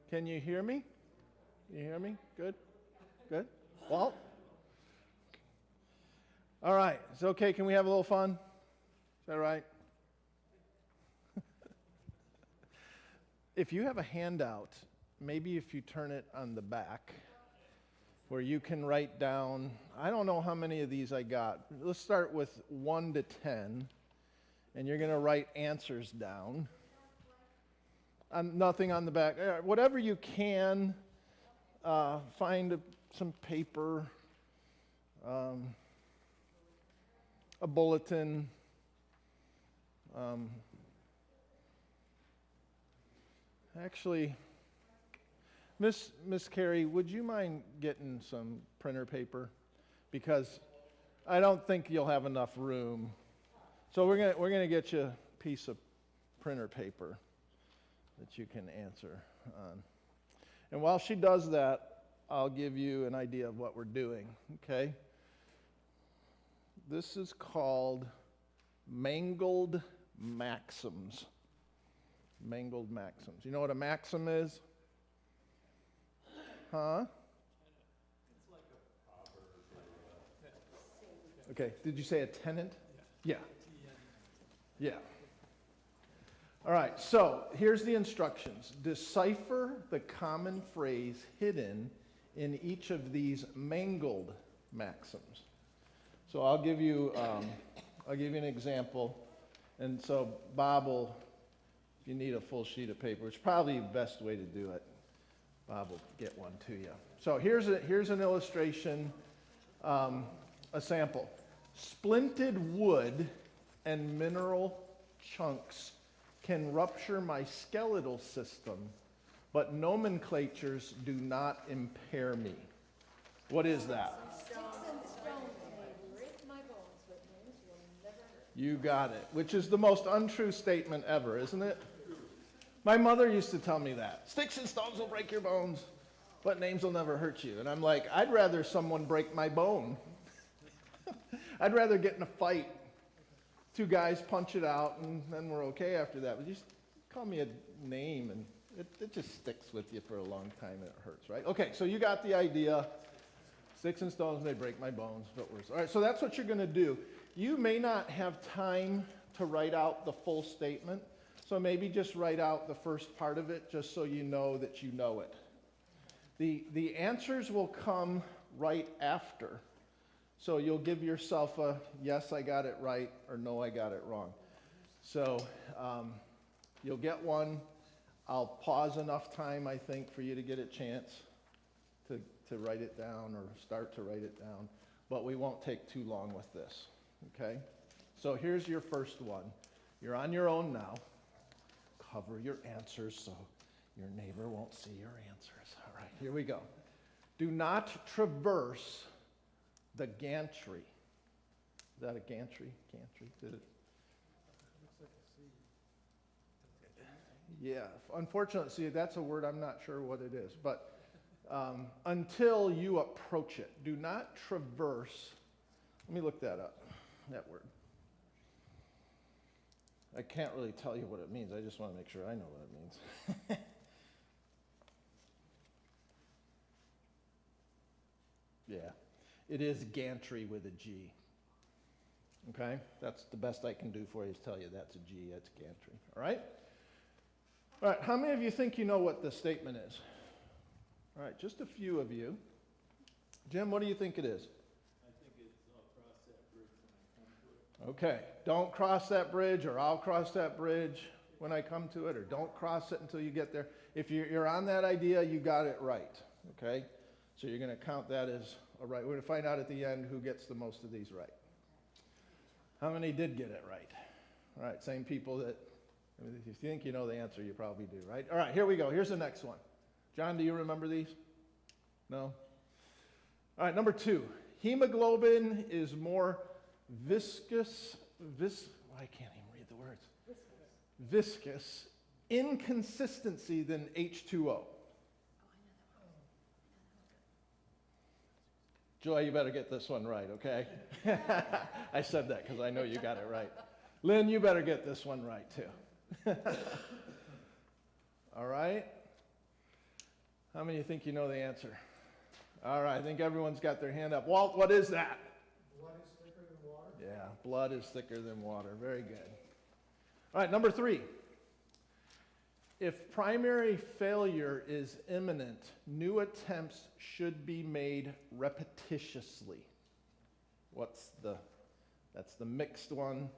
Can you hear me? You hear me? Good? Good? Walt? All right. It's okay. Can we have a little fun? Is that right? If you have a handout, maybe if you turn it on the back, where you can write down, I don't know how many of these I got. Let's start with 1 to 10, and you're going to write answers down. Nothing on the back. Whatever you can, find some paper, a bulletin. Actually, Miss Carey, would you mind getting some printer paper? Because I don't think you'll have enough room. So we're gonna get you a piece of printer paper that you can answer on. And while she does that, I'll give you an idea of what we're doing, okay? This is called mangled maxims. Mangled maxims. You know what a maxim is? Huh? It's like a proverb. Okay, did you say a tenant? Yeah. Yeah. All right, so here's the instructions. Decipher the common phrase hidden in each of these mangled maxims. So I'll give you an example. And so Bob will, if you need a full sheet of paper, it's probably the best way to do it. Bob will get one to you. So here's an illustration, a sample. Splinted wood and mineral chunks can rupture my skeletal system, but nomenclatures do not impair me. What is that? Sticks and stones may break my bones, but names will never hurt. You got it, which is the most untrue statement ever, isn't it? My mother used to tell me that. Sticks and stones will break your bones, but names will never hurt you. And I'm like, I'd rather someone break my bone. I'd rather get in a fight. 2 guys punch it out, and then we're okay after that. But just call me a name, and it just sticks with you for a long time, and it hurts, right? Okay, so you got the idea. Sticks and stones may break my bones, but worse. All right, so that's what you're going to do. You may not have time to write out the full statement, so maybe just write out the first part of it, just so you know that you know it. The answers will come right after. So you'll give yourself a yes, I got it right, or no, I got it wrong. So you'll get one. I'll pause enough time, I think, for you to get a chance to write it down or start to write it down. But we won't take too long with this, okay? So here's your first one. You're on your own now. Cover your answers so your neighbor won't see your answers. All right, here we go. Do not traverse the gantry. Is that a gantry? Gantry? Did it? Looks like a C. Yeah. Unfortunately, see, that's a word I'm not sure what it is. But until you approach it, do not traverse. Let me look that up, that word. I can't really tell you what it means. I just want to make sure I know what it means. Yeah. It is gantry with a G. Okay? That's the best I can do for you is tell you that's a G, that's gantry. All right? All right, how many of you think you know what this statement is? All right, just a few of you. Jim, what do you think it is? I think it's, I'll cross that bridge when I come to it. Okay, don't cross that bridge, or I'll cross that bridge when I come to it, or don't cross it until you get there. If you're on that idea, you got it right, okay? So you're going to count that as a right. We're going to find out at the end who gets the most of these right. How many did get it right? All right, same people that, I mean, if you think you know the answer, you probably do, right? All right, here we go. Here's the next one. John, do you remember these? No? All right, number 2. Hemoglobin is more viscous, I can't even read the words. Viscous inconsistency than H2O. Joy, you better get this one right, okay? I said that because I know you got it right. Lynn, you better get this one right too. All right? How many think you know the answer? All right, I think everyone's got their hand up. Walt, what is that? Blood is thicker than water? Yeah, blood is thicker than water. Very good. All right, number 3. If primary failure is imminent, new attempts should be made repetitiously. That's the mixed one.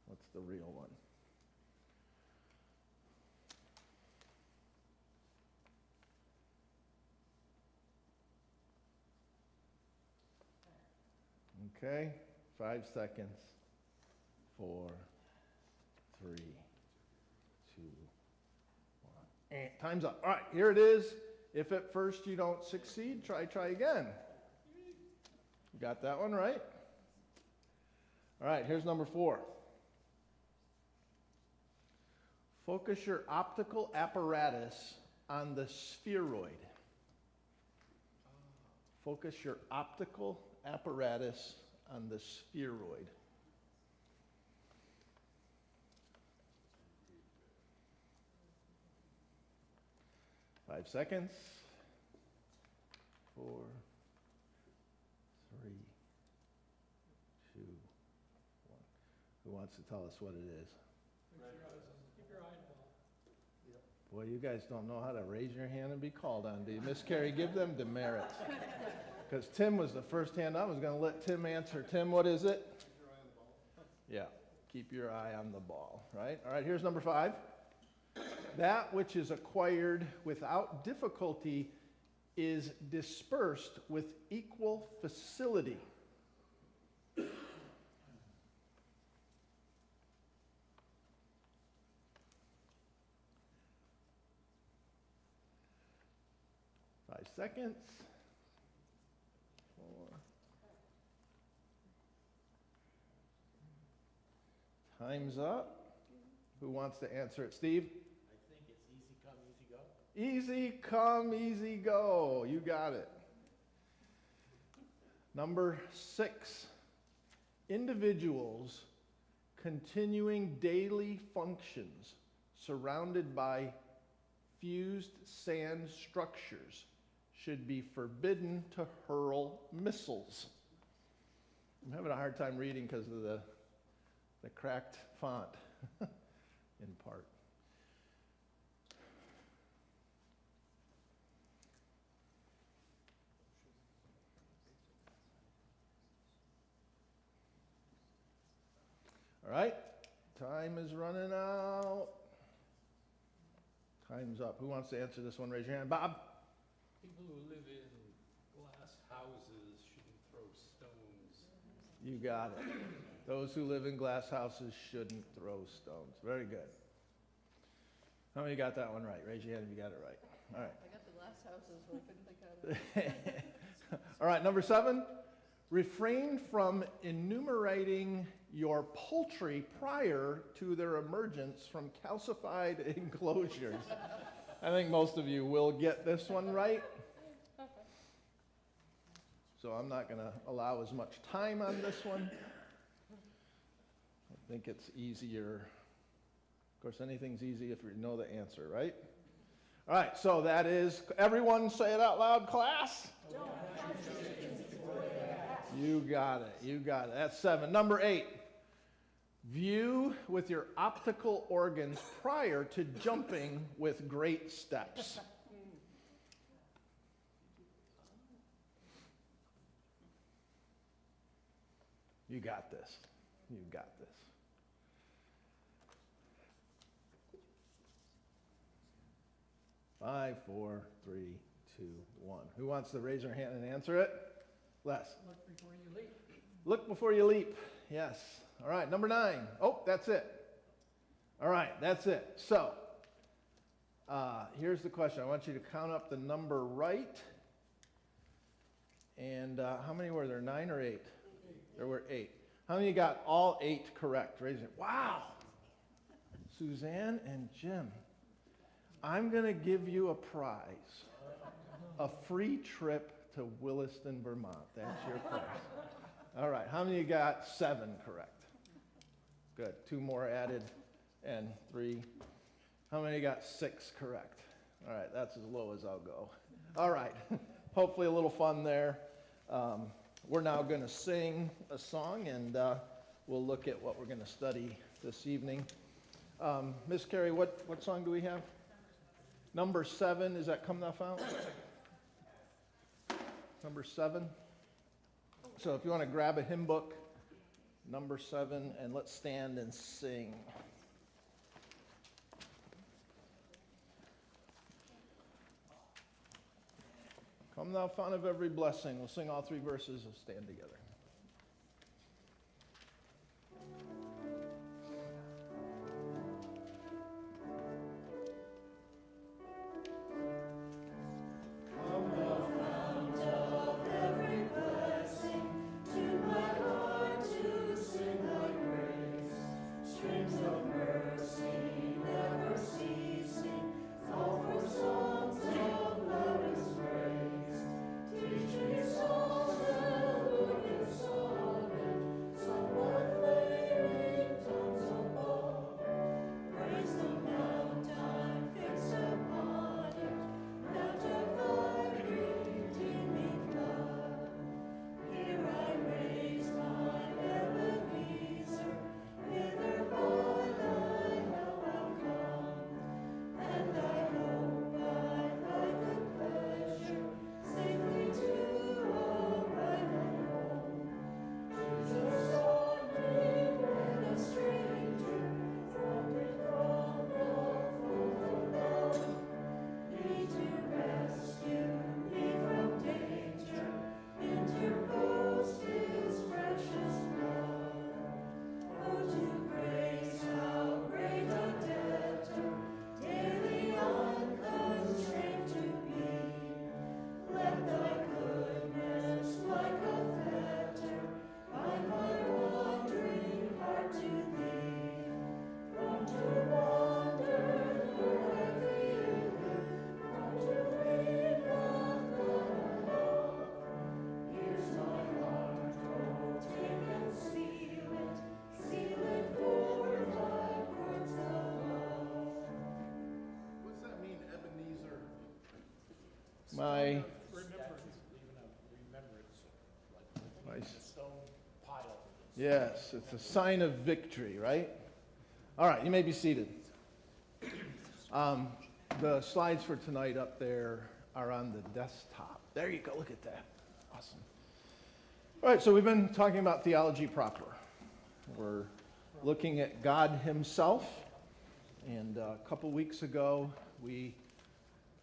What's the real one? Okay, 5 seconds. 4, 3, 2, 1. Time's up. All right, here it is. If at first you don't succeed, try again. You got that one right? All right, here's number 4. Focus your optical apparatus on the spheroid. Focus your optical apparatus on the spheroid. Five seconds. 4, 3, 2, 1. Who wants to tell us what it is? Keep your eye on the ball. Boy, you guys don't know how to raise your hand and be called on, do you? Miss Carrie, give them demerits. Because Tim was the first hand up. I was going to let Tim answer. Tim, what is it? Keep your eye on the ball. Yeah, keep your eye on the ball, right? All right, here's number 5. That which is acquired without difficulty is dispersed with equal facility. Five seconds. 4. Time's up. Who wants to answer it? Steve? I think it's easy come, easy go. Easy come, easy go. You got it. Number 6. Individuals continuing daily functions surrounded by fused sand structures should be forbidden to hurl missiles. I'm having a hard time reading because of the cracked font in part. All right, time is running out. Time's up. Who wants to answer this one? Raise your hand. Bob? People who live in glass houses shouldn't throw stones. You got it. Those who live in glass houses shouldn't throw stones. Very good. How many got that one right? Raise your hand if you got it right. All right. I got the glass houses, but I couldn't think of it. All right, number 7. Refrain from enumerating your poultry prior to their emergence from calcified enclosures. I think most of you will get this one right. So I'm not going to allow as much time on this one. I think it's easier. Of course, anything's easy if you know the answer, right? All right, so that is, everyone say it out loud, class. You got it, you got it. That's 7. Number 8. View with your optical organs prior to jumping with great steps. You got this. You got this. Five, four, three, two, one. Who wants to raise their hand and answer it? Les. Look before you leap. Look before you leap. Yes. All right, number 9. Oh, that's it. All right, that's it. So, here's the question. I want you to count up the number right. And how many were there? 9 or 8? 8. There were 8. How many got all 8 correct? Raise it. Wow. Suzanne and Jim. I'm going to give you a prize. A free trip to Williston, Vermont. That's your prize. All right. How many got 7 correct? Good. 2 more added. And 3. How many got 6 correct? All right. That's as low as I'll go. All right. Hopefully a little fun there. We're now going to sing a song, and we'll look at what we're going to study this evening. Miss Carrie, what song do we have? Number 7. Is that Come Thou Fount? Number 7. So if you want to grab a hymn book, number 7, and let's stand and sing. Come thou fount of every blessing. We'll sing all 3 verses. We'll stand together. My stone pile. yes, it's a sign of victory, right? All right, you may be seated. The slides for tonight up there are on the desktop. There you go, look at that. Awesome. All right, so we've been talking about theology proper. We're looking at God himself, and a couple weeks ago we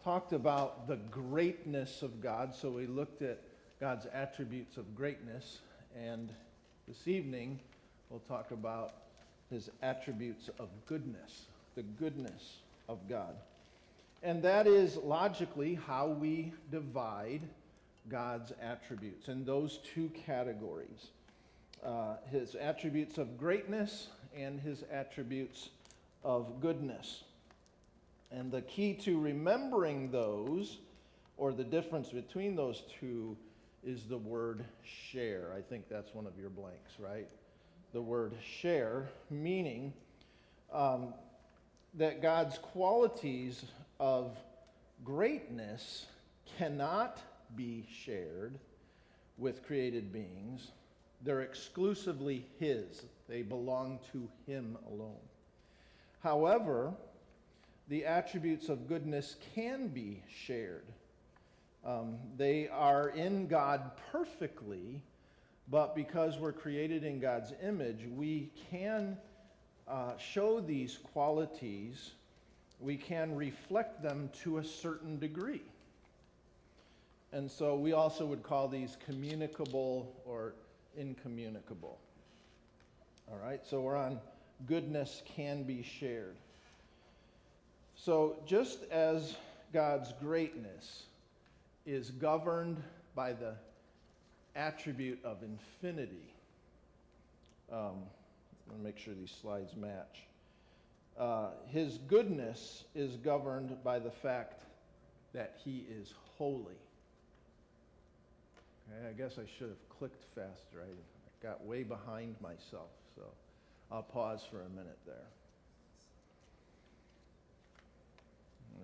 talked about the greatness of God, so we looked at God's attributes of greatness, and this evening we'll talk about his attributes of goodness, the goodness of God. And that is logically how we divide God's attributes in those 2 categories. His attributes of greatness and his attributes of goodness. And the key to remembering those, or the difference between those 2, is the word share. I think that's one of your blanks, right? The word share, meaning that God's qualities of greatness cannot be shared with created beings, They're exclusively His. They belong to Him alone. However, the attributes of goodness can be shared. They are in God perfectly, but because we're created in God's image, we can show these qualities. We can reflect them to a certain degree. And so we also would call these communicable or incommunicable. All right, so we're on goodness can be shared. So just as God's greatness is governed by the attribute of infinity, I'm going to make sure these slides match. His goodness is governed by the fact that He is holy. Okay, I guess I should have clicked faster. I got way behind myself, so I'll pause for a minute there.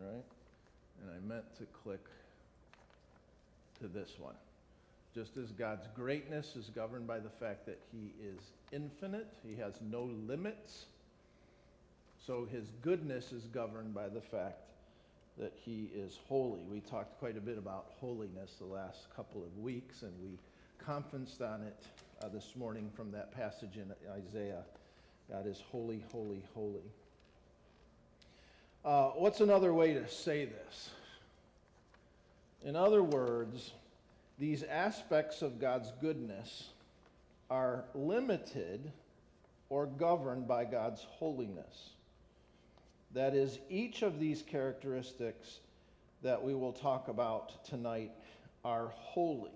All right, and I meant to click to this one. Just as God's greatness is governed by the fact that He is infinite, He has no limits, so His goodness is governed by the fact that He is holy. We talked quite a bit about holiness the last couple of weeks, and we conferenced on it this morning from that passage in Isaiah. God is holy, holy, holy. What's another way to say this? In other words, these aspects of God's goodness are limited or governed by God's holiness. That is, each of these characteristics that we will talk about tonight are holy.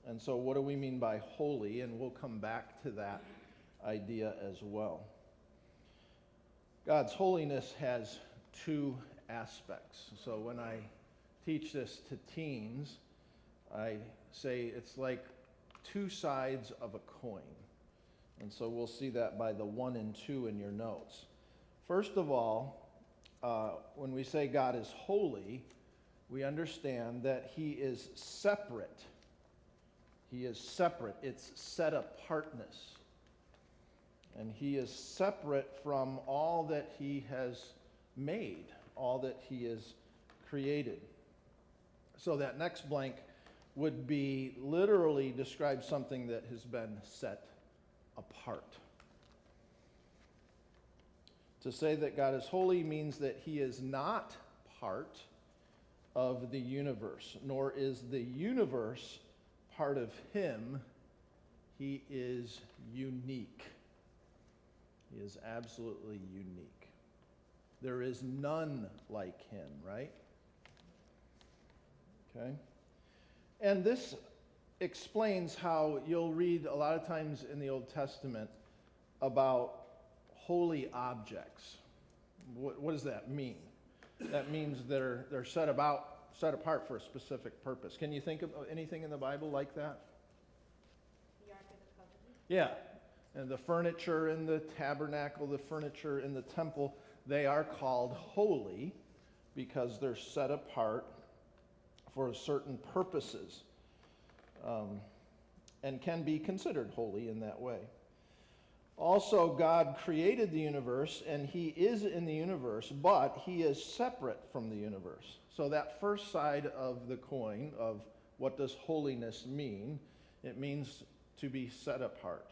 And so what do we mean by holy? And we'll come back to that idea as well. God's holiness has two aspects. So when I teach this to teens, I say it's like two sides of a coin. And so we'll see that by the 1 and 2 in your notes. First of all, when we say God is holy, we understand that He is separate. He is separate. It's set apartness. And He is separate from all that He has made, all that He has created. So that next blank would be literally describe something that has been set apart. To say that God is holy means that He is not part of the universe, nor is the universe part of Him. He is unique. He is absolutely unique. There is none like Him, right? Okay? And this explains how you'll read a lot of times in the Old Testament about holy objects. What does that mean? That means they're set apart for a specific purpose. Can you think of anything in the Bible like that? The Ark of the Covenant. Yeah. And the furniture in the tabernacle, the furniture in the temple, they are called holy because they're set apart for certain purposes, and can be considered holy in that way. Also, God created the universe, and He is in the universe, but He is separate from the universe. So that first side of the coin of what does holiness mean, it means to be set apart.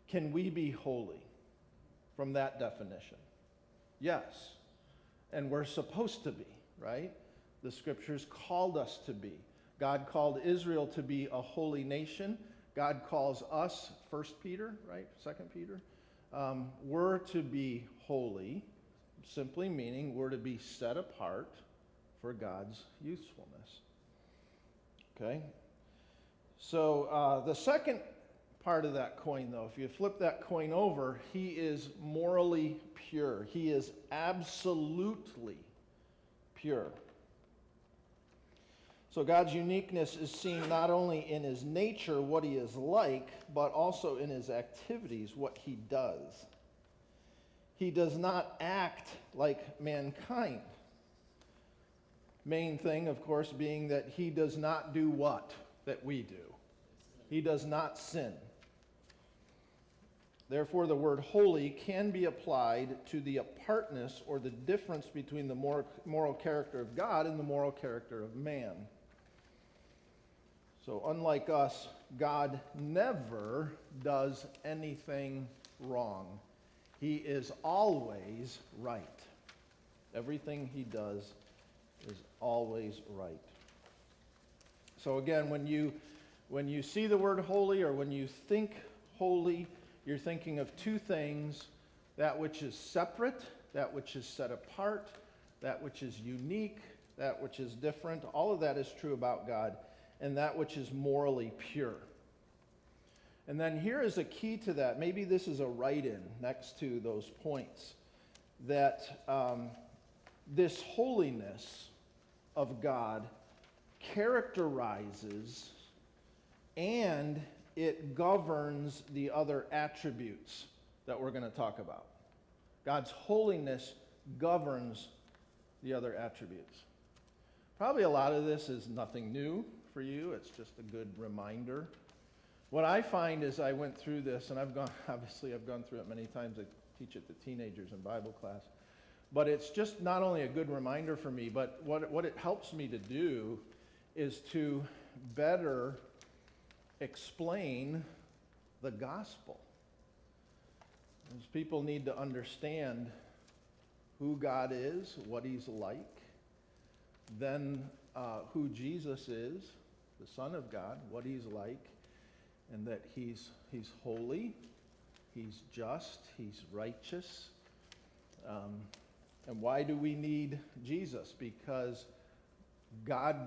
Can we be holy from that definition? Yes. And we're supposed to be, right? The Scriptures called us to be. God called Israel to be a holy nation. God calls us, 1 Peter, right? 2 Peter. We're to be holy, simply meaning we're to be set apart for God's usefulness. Okay? So the second part of that coin, though, if you flip that coin over, He is morally pure. He is absolutely pure. So God's uniqueness is seen not only in His nature, what He is like, but also in His activities, what He does. He does not act like mankind. Main thing, of course, being that He does not do what that we do. He does not sin. Therefore, the word holy can be applied to the apartness or the difference between the moral character of God and the moral character of man. So unlike us, God never does anything wrong. He is always right. Everything he does is always right. So again, when you see the word holy or when you think holy, you're thinking of two things: that which is separate, that which is set apart, that which is unique, that which is different. All of that is true about God, and that which is morally pure. And then here is a key to that. Maybe this is a write-in next to those points, that this holiness of God characterizes and it governs the other attributes that we're going to talk about. God's holiness governs the other attributes. Probably a lot of this is nothing new for you. It's just a good reminder. What I find as I went through this, and I've gone through it many times. I teach it to teenagers in Bible class. But it's just not only a good reminder for me, but what it helps me to do is to better explain the gospel. As people need to understand who God is, what he's like, then who Jesus is, the Son of God, what he's like, and that he's holy, he's just, he's righteous. And why do we need Jesus? Because God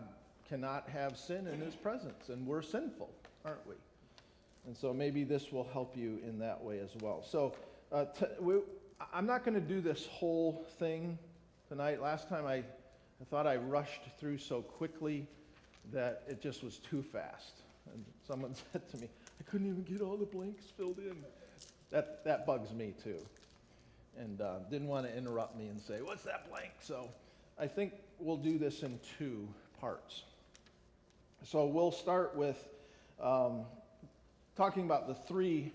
cannot have sin in his presence, and we're sinful, aren't we? And so maybe this will help you in that way as well. So I'm not going to do this whole thing tonight. Last time I thought I rushed through so quickly that it just was too fast. And someone said to me, I couldn't even get all the blanks filled in. That bugs me too. And didn't want to interrupt me and say, what's that blank? So I think we'll do this in two parts. So we'll start with talking about the three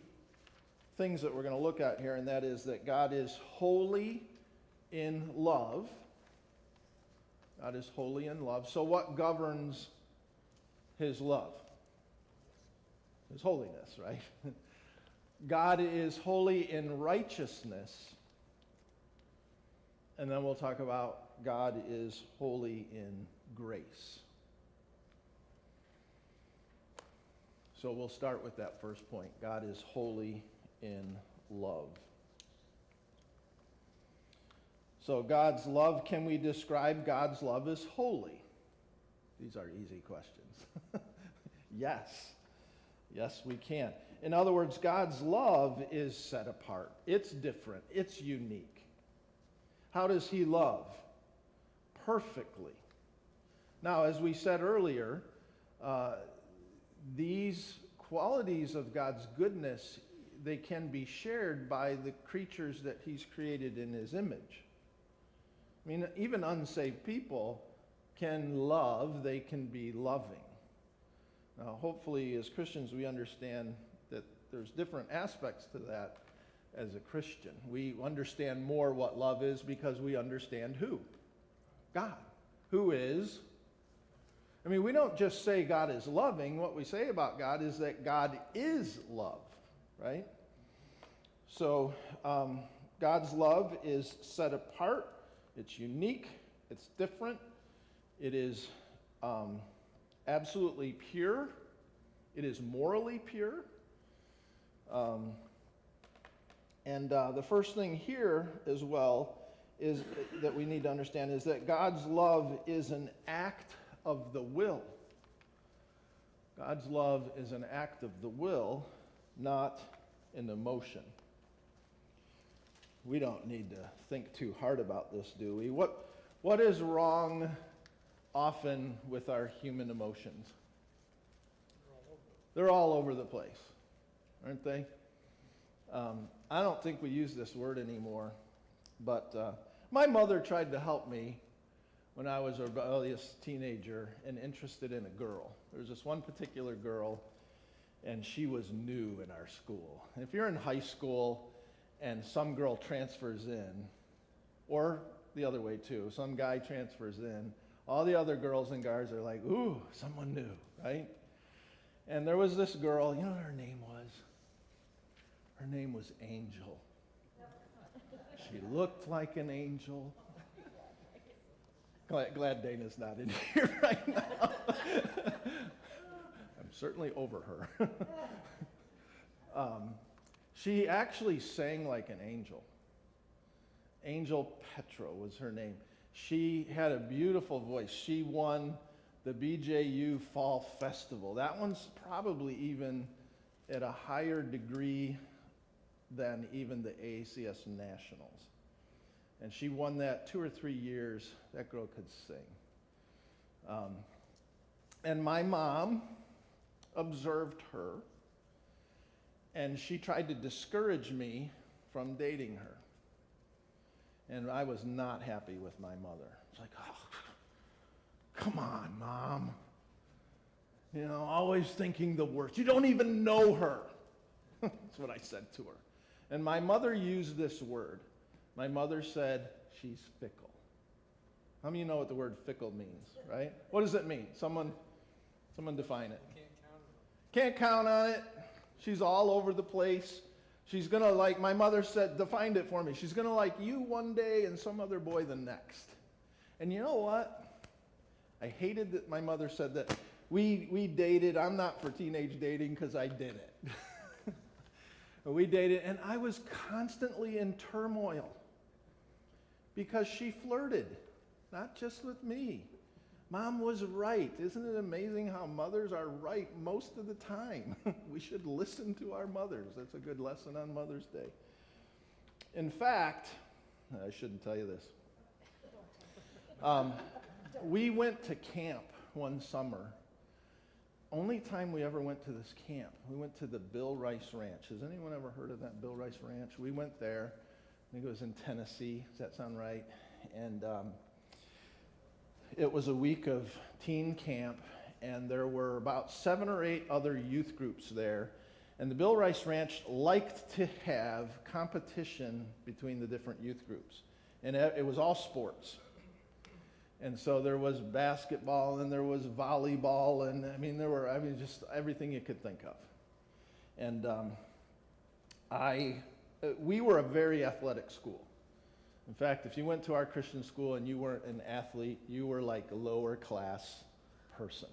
things that we're going to look at here, and that is that God is holy in love. God is holy in love. So what governs his love? His holiness, right? God is holy in righteousness. And then we'll talk about God is holy in grace. So we'll start with that first point. God is holy in love. So God's love, can we describe God's love as holy? These are easy questions. Yes. Yes, we can. In other words, God's love is set apart. It's different. It's unique. How does he love? Perfectly. Now, as we said earlier, these qualities of God's goodness, they can be shared by the creatures that he's created in his image. I mean, even unsaved people can love, they can be loving. Now, hopefully, as Christians, we understand that there's different aspects to that as a Christian. We understand more what love is because we understand who? God. Who is? I mean, we don't just say God is loving. What we say about God is that God is love, right? So, God's love is set apart. It's unique. It's different. It is absolutely pure. It is morally pure. And the first thing here as well is that we need to understand is that God's love is an act of the will. God's love is an act of the will, not an emotion. We don't need to think too hard about this, do we? What is wrong often with our human emotions? They're all over the place, aren't they? I don't think we use this word anymore, but my mother tried to help me when I was a rebellious teenager and interested in a girl. There was this one particular girl, and she was new in our school. If you're in high school and some girl transfers in, or the other way too, some guy transfers in, all the other girls and guys are like, ooh, someone new, right? And there was this girl, you know what her name was? Her name was Angel. She looked like an angel. Glad Dana's not in here right now. I'm certainly over her. She actually sang like an angel. Angel Petra was her name. She had a beautiful voice. She won the BJU Fall Festival. That one's probably even at a higher degree than even the ACS Nationals. And she won that 2 or 3 years. That girl could sing. And my mom observed her, and she tried to discourage me from dating her. And I was not happy with my mother. It's like, oh, come on, Mom. You know, always thinking the worst. You don't even know her. That's what I said to her. And my mother used this word. My mother said, she's fickle. How many of you know what the word fickle means, right? What does it mean? Someone define it. Can't count on it. She's all over the place. She's going to like, my mother said, defined it for me. She's going to like you one day and some other boy the next. And you know what? I hated that my mother said that. We dated. I'm not for teenage dating because I did it. We dated, and I was constantly in turmoil because she flirted, not just with me. Mom was right. Isn't it amazing how mothers are right most of the time? We should listen to our mothers. That's a good lesson on Mother's Day. In fact, I shouldn't tell you this. We went to camp one summer. Only time we ever went to this camp. We went to the Bill Rice Ranch. Has anyone ever heard of that Bill Rice Ranch? We went there. I think it was in Tennessee. Does that sound right? And it was a week of teen camp, and there were about 7 or 8 other youth groups there. And the Bill Rice Ranch liked to have competition between the different youth groups. And it was all sports. And so there was basketball, and there was volleyball, and just everything you could think of. And we were a very athletic school. In fact, if you went to our Christian school and you weren't an athlete, you were like a lower class person.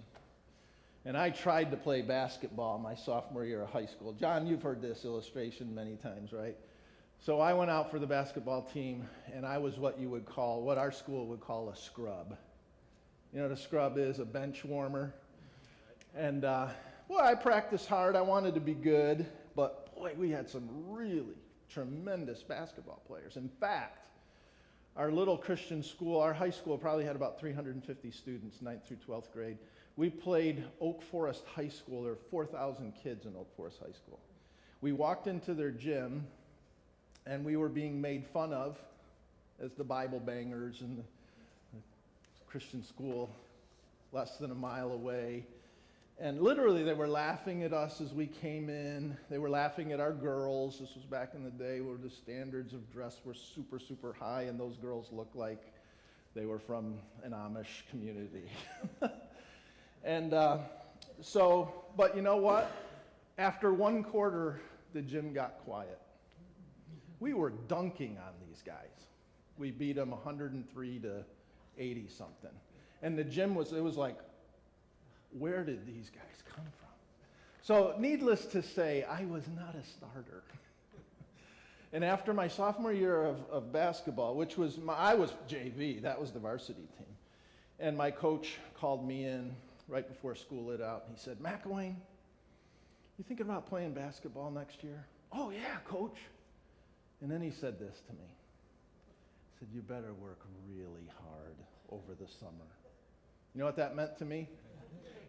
And I tried to play basketball my sophomore year of high school. John, you've heard this illustration many times, right? So I went out for the basketball team, and I was what our school would call a scrub. You know what a scrub is? A bench warmer. And, I practiced hard. I wanted to be good. But, boy, we had some really tremendous basketball players. In fact, our little Christian school, our high school probably had about 350 students, 9th through 12th grade. We played Oak Forest High School. There were 4,000 kids in Oak Forest High School. We walked into their gym, and we were being made fun of as the Bible bangers in the Christian school less than a mile away. And literally, they were laughing at us as we came in. They were laughing at our girls. This was back in the day where the standards of dress were super, super high, and those girls looked like they were from an Amish community. And but you know what? After one quarter, the gym got quiet. We were dunking on these guys. We beat them 103 to 80 something. And the gym it was like, where did these guys come from? So needless to say, I was not a starter. And after my sophomore year of basketball, I was JV, that was the varsity team. And my coach called me in right before school lit out. He said, McIlwaine, you thinking about playing basketball next year? Oh yeah, coach. And then he said this to me. He said, you better work really hard over the summer. You know what that meant to me?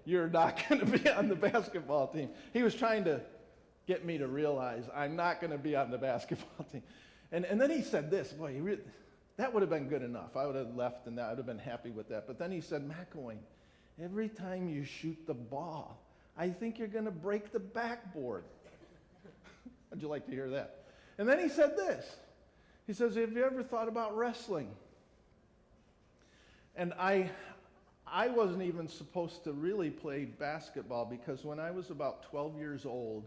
You're not going to be on the basketball team. He was trying to get me to realize I'm not going to be on the basketball team. And then he said this, boy, that would have been good enough. I would have left and I would have been happy with that. But then he said, McIlwaine, every time you shoot the ball, I think you're going to break the backboard. How'd you like to hear that? And then he said this. He says, have you ever thought about wrestling? And I wasn't even supposed to really play basketball because when I was about 12 years old,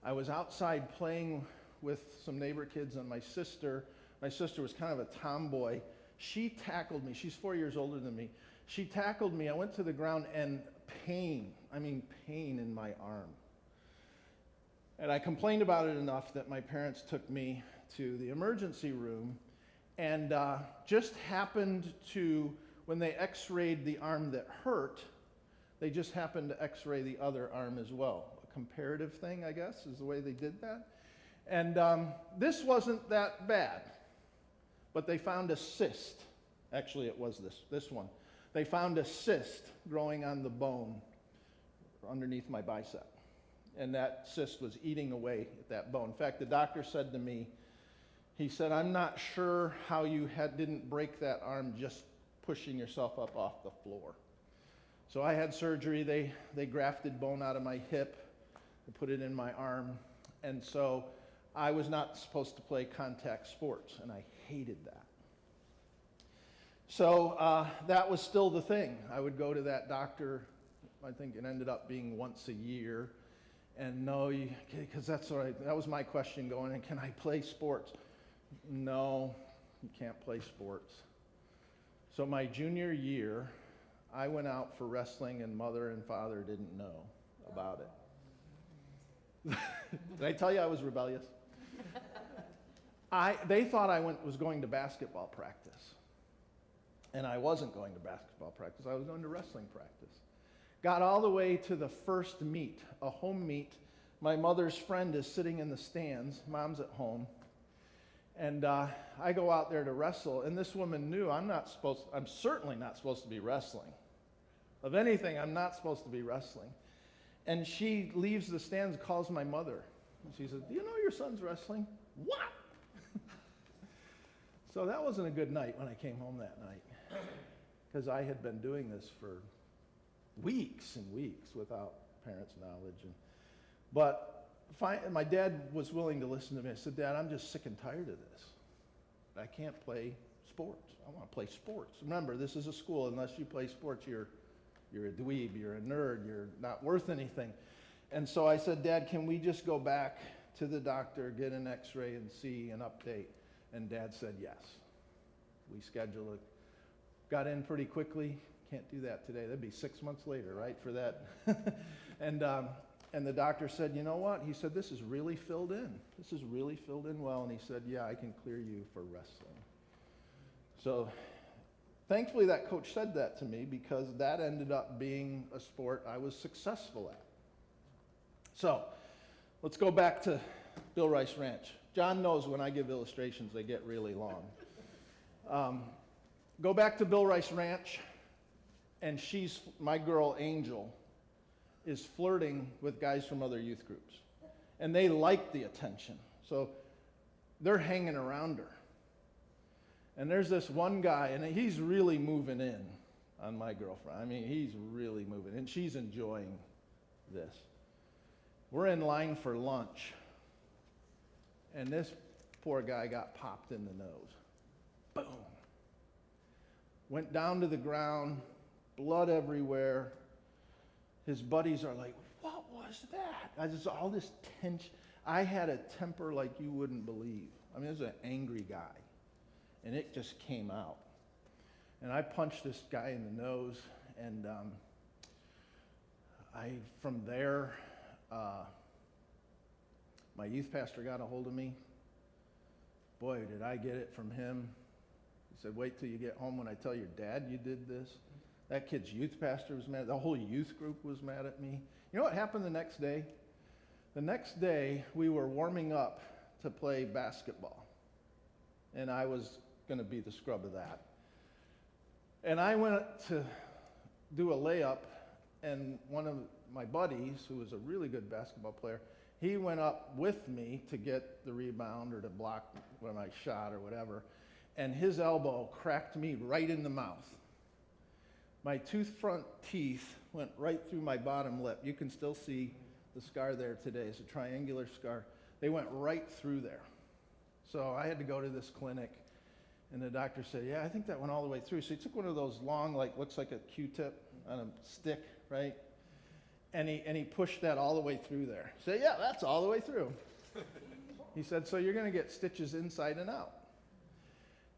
I was outside playing with some neighbor kids and my sister. My sister was kind of a tomboy. She tackled me. She's 4 years older than me. She tackled me. I went to the ground and pain in my arm. And I complained about it enough that my parents took me to the emergency room and just happened to, when they x-rayed the arm that hurt, they just happened to x-ray the other arm as well. A comparative thing, I guess, is the way they did that. And this wasn't that bad, but they found a cyst. Actually, it was this one. They found a cyst growing on the bone underneath my bicep. And that cyst was eating away at that bone. In fact, the doctor said to me, he said, I'm not sure how you didn't break that arm just pushing yourself up off the floor. So I had surgery. They grafted bone out of my hip and put it in my arm. And so I was not supposed to play contact sports, and I hated that. So that was still the thing. I would go to that doctor. I think it ended up being once a year. And no, because that's what that was my question going in, can I play sports? No, you can't play sports. So my junior year, I went out for wrestling and mother and father didn't know about it. Did I tell you I was rebellious? They thought I was going to basketball practice. And I wasn't going to basketball practice, I was going to wrestling practice. Got all the way to the first meet, a home meet. My mother's friend is sitting in the stands, mom's at home. And I go out there to wrestle, and this woman knew I'm certainly not supposed to be wrestling. Of anything, I'm not supposed to be wrestling. And she leaves the stands, calls my mother. And she says, do you know your son's wrestling? What? So that wasn't a good night when I came home that night, because I had been doing this for weeks and weeks without parents' knowledge. But my dad was willing to listen to me. I said, Dad, I'm just sick and tired of this. I can't play sports. I want to play sports. Remember, this is a school. Unless you play sports, you're a dweeb, you're a nerd, you're not worth anything. And so I said, Dad, can we just go back to the doctor, get an x-ray and see an update? And Dad said yes. We scheduled it. Got in pretty quickly. Can't do that today. That'd be 6 months later, right, for that. And the doctor said, you know what? He said, this is really filled in. This is really filled in well. And he said, yeah, I can clear you for wrestling. So thankfully that coach said that to me, because that ended up being a sport I was successful at. So let's go back to Bill Rice Ranch. John knows when I give illustrations, they get really long. Go back to Bill Rice Ranch, and my girl Angel is flirting with guys from other youth groups. And they like the attention. So they're hanging around her. And there's this one guy, and he's really moving in on my girlfriend. I mean, he's really moving, and she's enjoying this. We're in line for lunch, and this poor guy got popped in the nose. Boom. Went down to the ground, blood everywhere. His buddies are like, what was that? I just, all this tension. I had a temper like you wouldn't believe. I mean, this was an angry guy. And it just came out. And I punched this guy in the nose. And from there, my youth pastor got a hold of me. Boy, did I get it from him. He said, wait till you get home when I tell your dad you did this. That kid's youth pastor was mad. The whole youth group was mad at me. You know what happened the next day? The next day, we were warming up to play basketball. And I was going to be the scrub of that. And I went to do a layup, and one of my buddies, who was a really good basketball player, he went up with me to get the rebound or to block when I shot or whatever. And his elbow cracked me right in the mouth. My front teeth went right through my bottom lip. You can still see the scar there today. It's a triangular scar. They went right through there. So I had to go to this clinic, and the doctor said, yeah, I think that went all the way through. So he took one of those long, like, looks like a Q-tip on a stick, right? And he pushed that all the way through there. He said, yeah, that's all the way through. He said, so you're going to get stitches inside and out.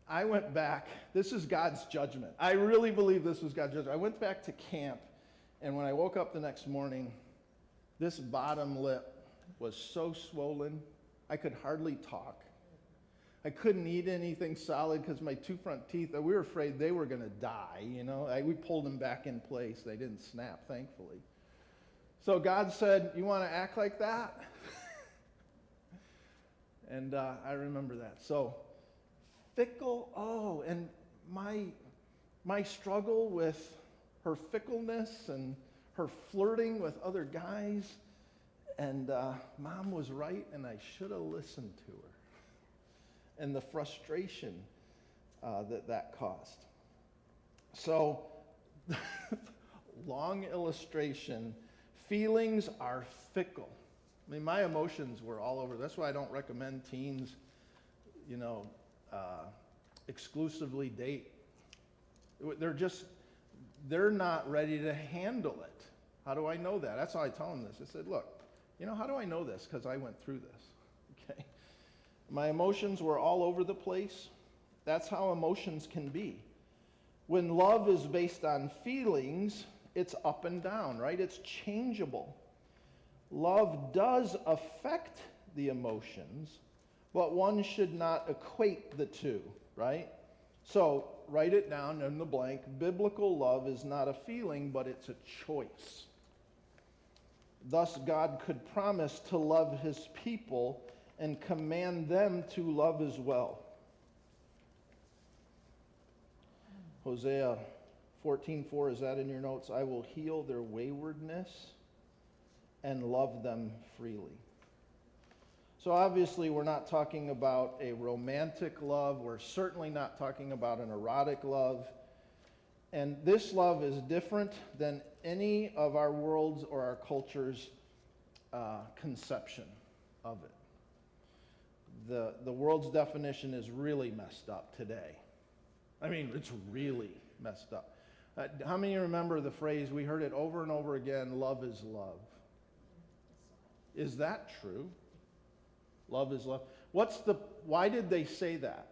I went back. This is God's judgment. I really believe this was God's judgment. I went back to camp, and when I woke up the next morning, this bottom lip was so swollen, I could hardly talk. I couldn't eat anything solid because my two front teeth, we were afraid they were going to die, you know. We pulled them back in place. They didn't snap, thankfully. So God said, you want to act like that? And I remember that. So fickle, and my struggle with her fickleness and her flirting with other guys, and Mom was right, and I should have listened to her, and the frustration that caused. So, long illustration, feelings are fickle. I mean, my emotions were all over. That's why I don't recommend teens, exclusively date. They're not ready to handle it. How do I know that? That's how I tell them this. I said, look, how do I know this? Because I went through this, okay? My emotions were all over the place. That's how emotions can be. When love is based on feelings, it's up and down, right? It's changeable. Love does affect the emotions, but one should not equate the two, right? So, write it down in the blank. Biblical love is not a feeling, but it's a choice. Thus, God could promise to love his people and command them to love as well. Hosea 14:4, is that in your notes? I will heal their waywardness and love them freely. So obviously we're not talking about a romantic love. We're certainly not talking about an erotic love. And this love is different than any of our world's or our culture's conception of it. The world's definition is really messed up today. I mean, it's really messed up. How many remember the phrase, we heard it over and over again, love is love? Is that true? Love is love. Why did they say that?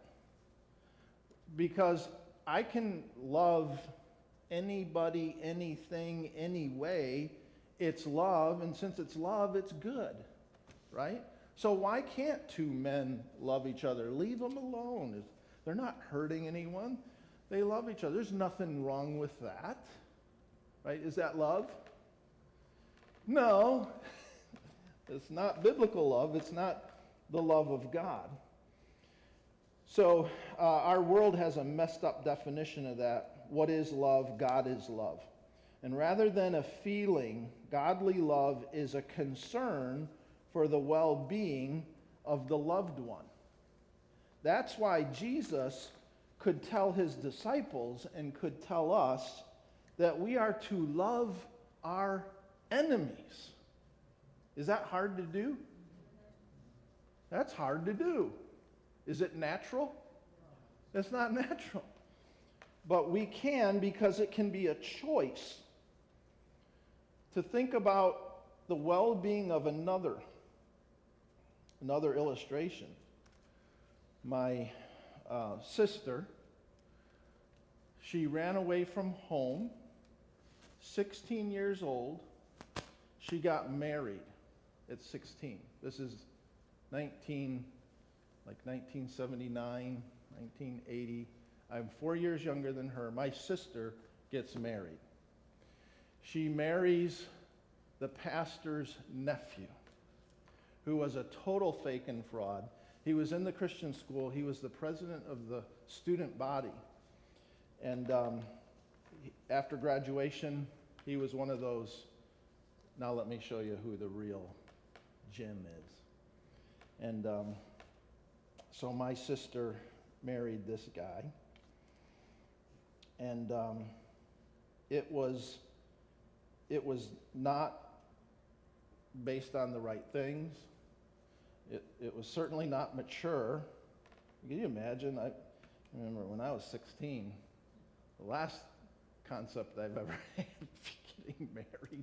Because I can love anybody, anything, any way. It's love, and since it's love, it's good, right? So why can't two men love each other? Leave them alone. They're not hurting anyone. They love each other. There's nothing wrong with that, right? Is that love? No. It's not biblical love. It's not the love of God. So our world has a messed up definition of that. What is love? God is love. And rather than a feeling, godly love is a concern for the well-being of the loved one. That's why Jesus could tell his disciples and could tell us that we are to love our enemies. Is that hard to do? That's hard to do. Is it natural? It's not natural. But we can, because it can be a choice to think about the well-being of another. Another illustration. My sister, she ran away from home, 16 years old. She got married at 16. This is 1979, 1980. I'm 4 years younger than her. My sister gets married. She marries the pastor's nephew, who was a total fake and fraud. He was in the Christian school. He was the president of the student body. And after graduation, he was one of those, now let me show you who the real Jim is. And so my sister married this guy. And it was It was not based on the right things. It was certainly not mature. Can you imagine? I remember when I was 16, the last concept I've ever had, getting married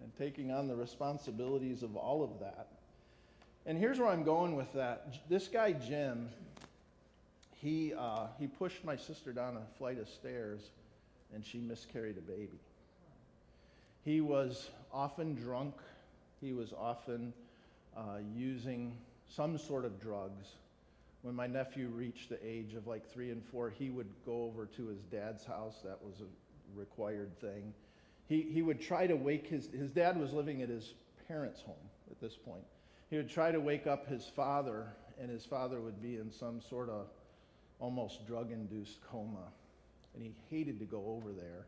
and taking on the responsibilities of all of that. And here's where I'm going with that. This guy, Jim, he pushed my sister down a flight of stairs, and she miscarried a baby. He was often drunk. He was often using some sort of drugs. When my nephew reached the age of like 3 and 4, he would go over to his dad's house. That was a required thing. He would try to wake his dad was living at his parents' home at this point. He would try to wake up his father, and his father would be in some sort of almost drug-induced coma. And he hated to go over there.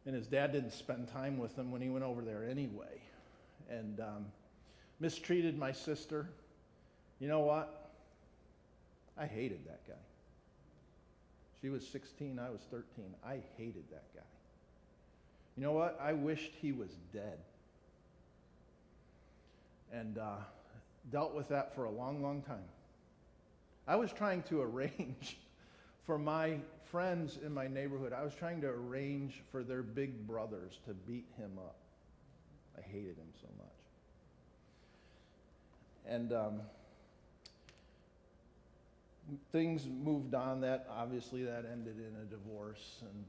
And his dad didn't spend time with him when he went over there anyway. And mistreated my sister. You know what? I hated that guy. She was 16, I was 13. I hated that guy. You know what? I wished he was dead. And dealt with that for a long, long time. I was trying to arrange for my friends in my neighborhood, I was trying to arrange for their big brothers to beat him up. I hated him so much. And things moved on. Obviously that ended in a divorce, and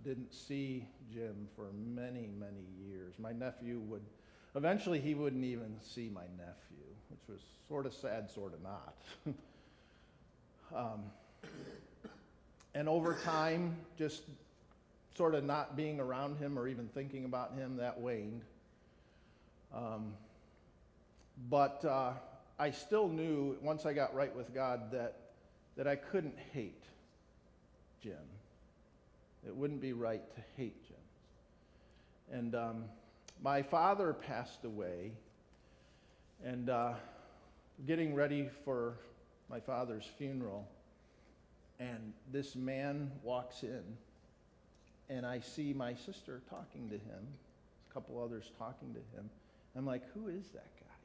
didn't see Jim for many, many years. My nephew eventually he wouldn't even see my nephew, which was sort of sad, sort of not. And over time, just sort of not being around him or even thinking about him, that waned. But I still knew, once I got right with God, that I couldn't hate Jim. It wouldn't be right to hate Jim. And my father passed away, and getting ready for my father's funeral, and this man walks in, and I see my sister talking to him, a couple others talking to him. I'm like, who is that guy?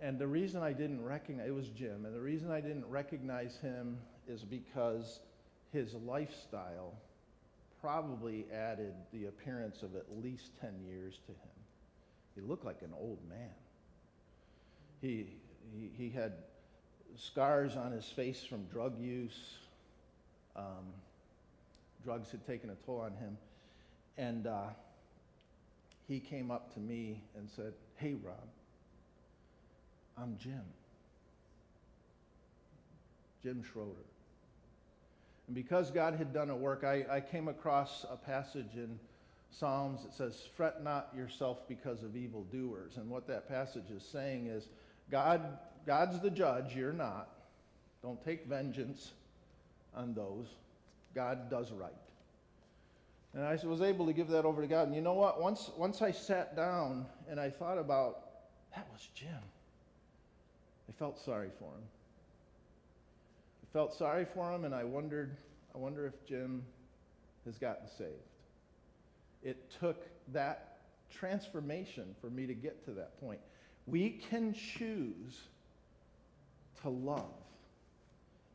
And the reason I didn't recognize, it was Jim, and the reason I didn't recognize him is because his lifestyle probably added the appearance of at least 10 years to him. He looked like an old man. He had scars on his face from drug use. Drugs had taken a toll on him. And he came up to me and said, "Hey, Rob, I'm Jim. Jim Schroeder." And because God had done a work, I came across a passage in Psalms that says, "Fret not yourself because of evildoers." And what that passage is saying is, God's the judge, you're not. Don't take vengeance on those. God does right. And I was able to give that over to God. And you know what? Once I sat down and I thought about, that was Jim, I felt sorry for him. I felt sorry for him, and I wonder if Jim has gotten saved. It took that transformation for me to get to that point. We can choose to love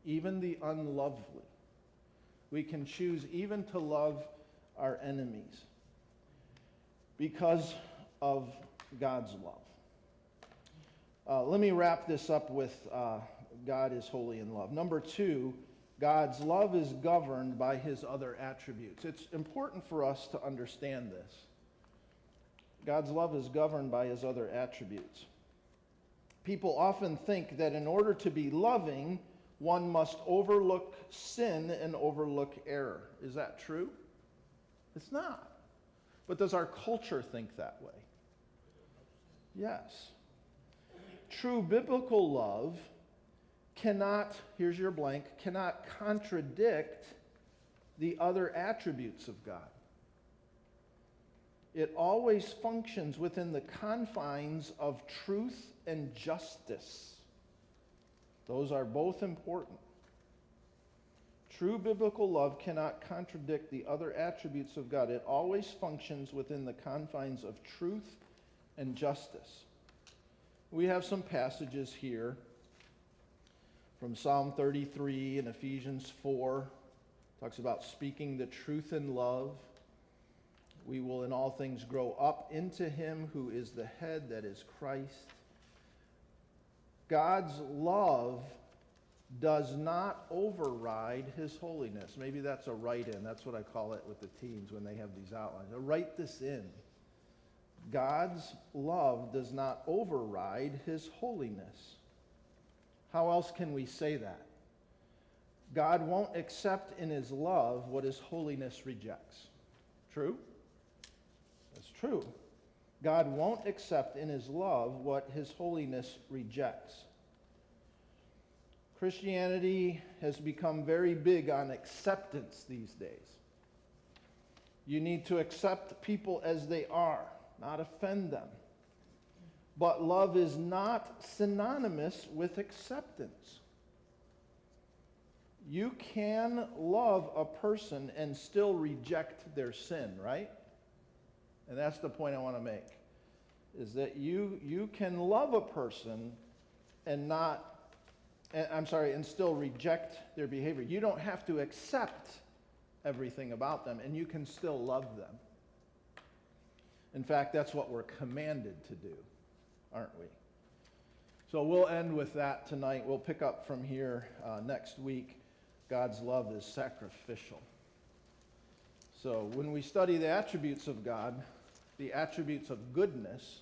even the unlovely. We can choose even to love our enemies because of God's love. Let me wrap this up with God is holy in love. Number 2, God's love is governed by his other attributes. It's important for us to understand this. God's love is governed by his other attributes. People often think that in order to be loving, one must overlook sin and overlook error. Is that true? It's not. But does our culture think that way? Yes. True biblical love cannot, here's your blank, cannot contradict the other attributes of God. It always functions within the confines of truth and justice. Those are both important. True biblical love cannot contradict the other attributes of God. It always functions within the confines of truth and justice. We have some passages here from Psalm 33 and Ephesians 4. Talks about speaking the truth in love. We will in all things grow up into him who is the head, that is Christ. God's love does not override his holiness. Maybe that's a write-in. That's what I call it with the teens when they have these outlines. Write this in. God's love does not override his holiness. How else can we say that? God won't accept in his love what his holiness rejects. True? That's true. God won't accept in his love what his holiness rejects. Christianity has become very big on acceptance these days. You need to accept people as they are, not offend them. But love is not synonymous with acceptance. You can love a person and still reject their sin, right? And that's the point I want to make, is that you can love a person and still reject their behavior. You don't have to accept everything about them, and you can still love them. In fact, that's what we're commanded to do, aren't we? So we'll end with that tonight. We'll pick up from here next week. God's love is sacrificial. So when we study the attributes of God, the attributes of goodness,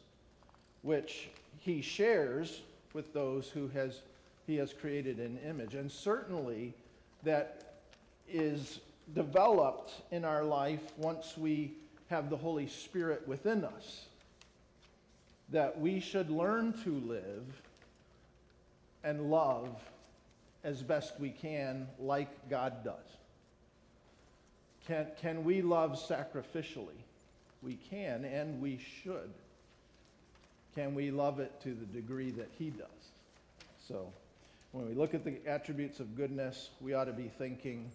which he shares with those who he has created in image, and certainly that is developed in our life once we have the Holy Spirit within us, that we should learn to live and love as best we can like God does. Can we love sacrificially? We can, and we should. Can we love it to the degree that he does? So when we look at the attributes of goodness, we ought to be thinking,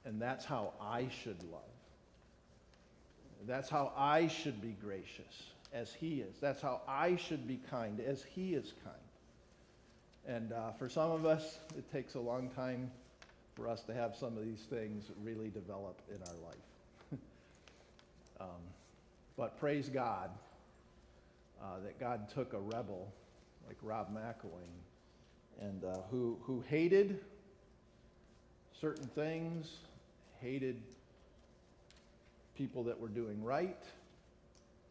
and that's how I should love. That's how I should be gracious as he is. That's how I should be kind as he is kind. And for some of us, it takes a long time for us to have some of these things really develop in our life. But praise God that God took a rebel like Rob McIlwaine and who hated certain things, hated people that were doing right.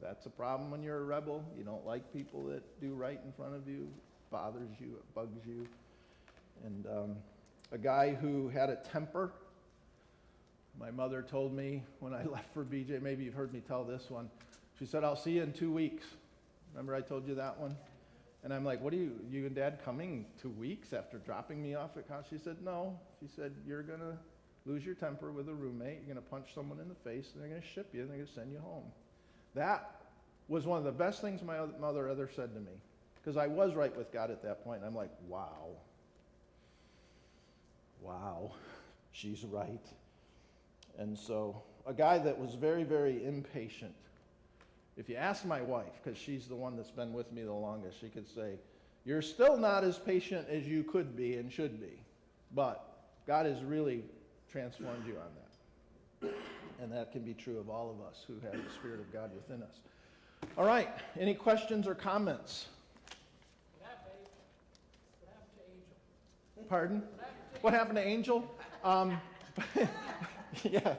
That's a problem when you're a rebel. You don't like people that do right in front of you. It bothers you, it bugs you. And a guy who had a temper. My mother told me when I left for BJ, maybe you've heard me tell this one. She said, "I'll see you in 2 weeks." Remember I told you that one? And I'm like, "What are you and Dad coming 2 weeks after dropping me off at college?" She said, "No." She said, "You're going to lose your temper with a roommate. You're going to punch someone in the face, and they're going to ship you, and they're going to send you home." That was one of the best things my mother ever said to me, because I was right with God at that point. And I'm like, wow, she's right. And so a guy that was very, very impatient. If you ask my wife, because she's the one that's been with me the longest, she could say, "You're still not as patient as you could be and should be, but God has really transformed you on that." And that can be true of all of us who have the Spirit of God within us. All right, any questions or comments? What happened to Angel? Pardon? What happened to Angel? Yeah.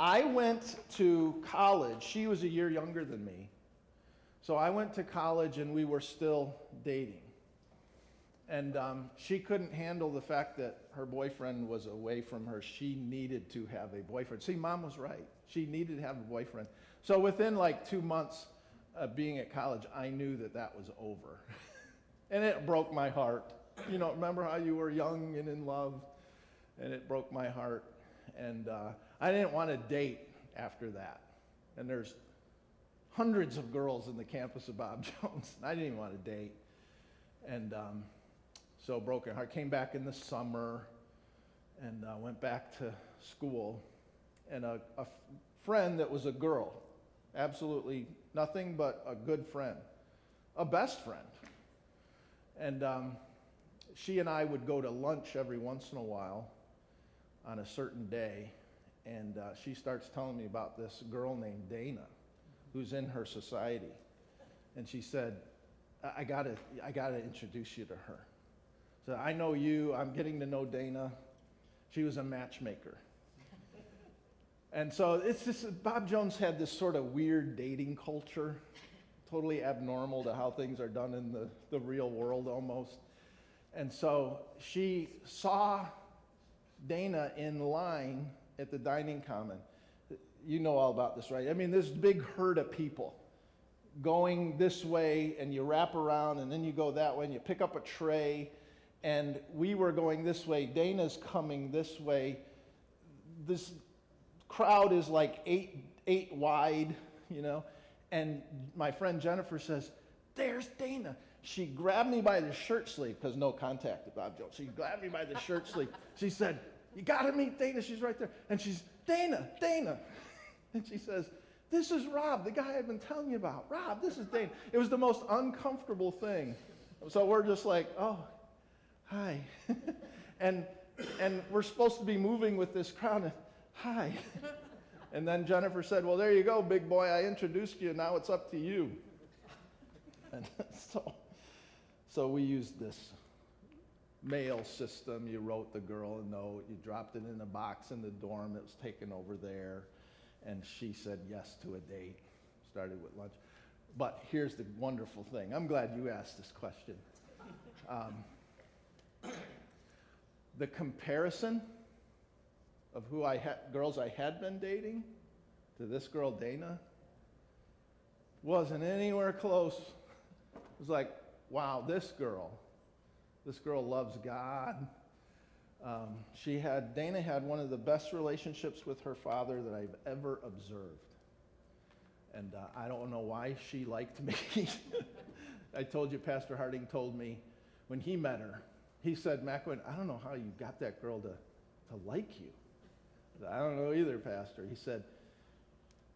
I went to college. She was a year younger than me. So I went to college and we were still dating. And she couldn't handle the fact that her boyfriend was away from her. She needed to have a boyfriend. See, Mom was right. She needed to have a boyfriend. So within like 2 months of being at college, I knew that that was over. And it broke my heart. You know, remember how you were young and in love? And it broke my heart. And I didn't want to date after that. And there's hundreds of girls in the campus of Bob Jones. I didn't even want to date. And so broken heart. Came back in the summer. and went back to school. And a friend that was a girl, absolutely nothing but a good friend, a best friend. And she and I would go to lunch every once in a while on a certain day, and she starts telling me about this girl named Dana, who's in her society. And she said, I gotta introduce you to her. So I know you, I'm getting to know Dana. She was a matchmaker. And so it's just, Bob Jones had this sort of weird dating culture, totally abnormal to how things are done in the real world almost. And so she saw Dana in line at the dining common. You know all about this, right? I mean, this big herd of people going this way, and you wrap around, and then you go that way, and you pick up a tray, and we were going this way. Dana's coming this way. This crowd is like eight wide, you know, and my friend Jennifer says, "There's Dana." She grabbed me by the shirt sleeve, because no contact with Bob Jones. She grabbed me by the shirt sleeve. She said, "You got to meet Dana. She's right there." And she's, Dana. And she says, "This is Rob, the guy I've been telling you about. Rob, this is Dana." It was the most uncomfortable thing. So we're just like, "Oh, hi." and we're supposed to be moving with this crowd. And, "Hi." And then Jennifer said, "Well, there you go, big boy. I introduced you. Now it's up to you." And so we used this mail system. You wrote the girl a note. You dropped it in a box in the dorm that was taken over there. And she said yes to a date. Started with lunch. But here's the wonderful thing. I'm glad you asked this question. The comparison of girls I had been dating to this girl, Dana, wasn't anywhere close. It was like, wow, this girl loves God. Dana had one of the best relationships with her father that I've ever observed. And I don't know why she liked me. I told you, Pastor Harding told me when he met her, he said, "McIlwaine, I don't know how you got that girl to like you." I said, "I don't know either, Pastor." He said,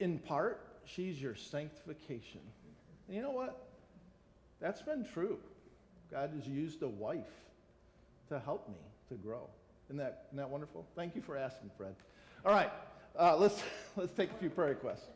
"In part, she's your sanctification." And you know what? That's been true. God has used a wife to help me to grow. Isn't that wonderful? Thank you for asking, Fred. All right, let's take a few prayer requests.